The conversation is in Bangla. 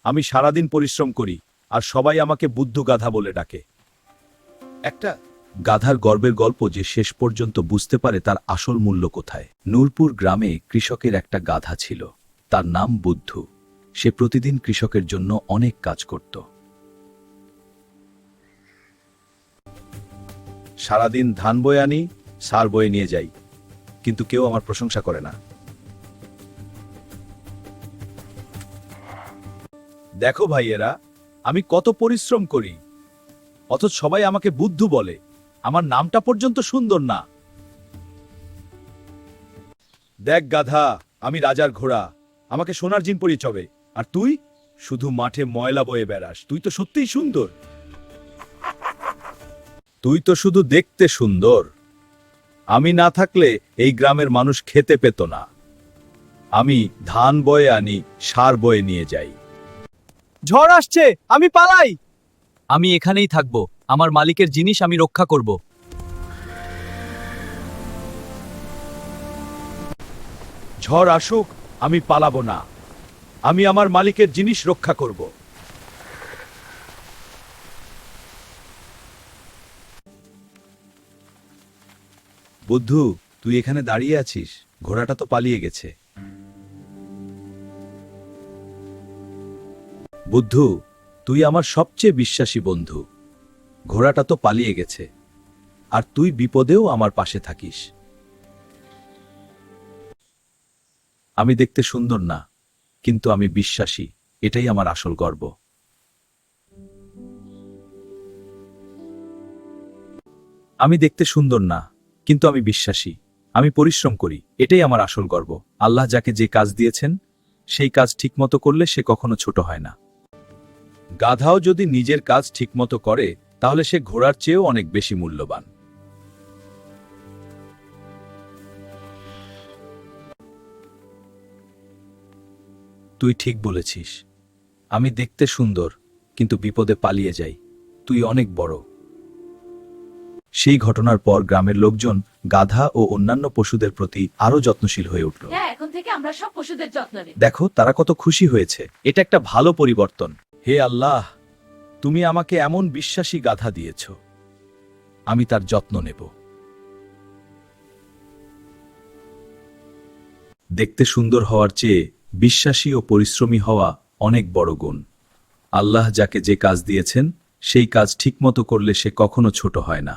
আমি সারাদিন পরিশ্রম করি আর সবাই আমাকে বুদ্ধ গাধা বলে ডাকে। একটা গাধার গর্বের গল্প যে শেষ পর্যন্ত বুঝতে পারে তার আসল মূল্য কোথায়। নূরপুর গ্রামে কৃষকের একটা গাধা ছিল, তার নাম বুদ্ধু। সে প্রতিদিন কৃষকের জন্য অনেক কাজ করত। সারাদিন ধান বয়ে আনি, সার বয়ে নিয়ে যাই, কিন্তু কেউ আমার প্রশংসা করে না। দেখো ভাইয়েরা, আমি কত পরিশ্রম করি, অথচ সবাই আমাকে বুদ্ধু বলে। আমার নামটা পর্যন্ত সুন্দর না। দেখ গাধা, আমি রাজার ঘোড়া, আমাকে সোনার জিন পরিয়ে চবে, আর তুই শুধু মাঠে ময়লা বয়ে বেড়াস। তুই তো সত্যিই সুন্দর, তুই তো শুধু দেখতে সুন্দর। আমি না থাকলে এই গ্রামের মানুষ খেতে পেত না। আমি ধান বয়ে আনি, সার বয়ে নিয়ে যাই। ঝড় আসছে, আমি পালাই। আমি এখানেই থাকব, আমার মালিকের জিনিস আমি রক্ষা করব। ঝড় আসুক, আমি পালাবো না। আমি আমার মালিকের জিনিস রক্ষা করব। বুদ্ধু, তুই এখানে দাঁড়িয়ে আছিস, ঘোড়াটা তো পালিয়ে গেছে। বুদ্ধু, তুই আমার সবচেয়ে বিশ্বাসী বন্ধু। ঘোড়াটা তো পালিয়ে গেছে, আর তুই বিপদেও আমার পাশে থাকিস। আমি দেখতে সুন্দর না, কিন্তু আমি বিশ্বাসী, এটাই আমার আসল গর্ব। আমি দেখতে সুন্দর না, কিন্তু আমি বিশ্বাসী, আমি পরিশ্রম করি, এটাই আমার আসল গর্ব। আল্লাহ যাকে যে কাজ দিয়েছেন, সেই কাজ ঠিকমতো করলে সে কখনো ছোট হয় না। গাধাও যদি নিজের কাজ ঠিকমতো করে, তাহলে সে ঘোড়ার চেয়েও অনেক বেশি মূল্যবান। তুই ঠিক বলেছিস, আমি দেখতে সুন্দর, কিন্তু বিপদে পালিয়ে যাই। তুই অনেক বড়। সেই ঘটনার পর গ্রামের লোকজন গাধা ও অন্যান্য পশুদের প্রতি আরো যত্নশীল হয়ে উঠল। হ্যাঁ, এখন থেকে আমরা সব পশুদের যত্ন নেব। দেখো, তারা কত খুশি হয়েছে। এটা একটা ভালো পরিবর্তন। হে আল্লাহ, তুমি আমাকে এমন বিশ্বাসী গাধা দিয়েছ, আমি তার যত্ন নেব। দেখতে সুন্দর হওয়ার চেয়ে বিশ্বাসী ও পরিশ্রমী হওয়া অনেক বড় গুণ। আল্লাহ যাকে যে কাজ দিয়েছেন, সেই কাজ ঠিকমতো করলে সে কখনো ছোট হয় না।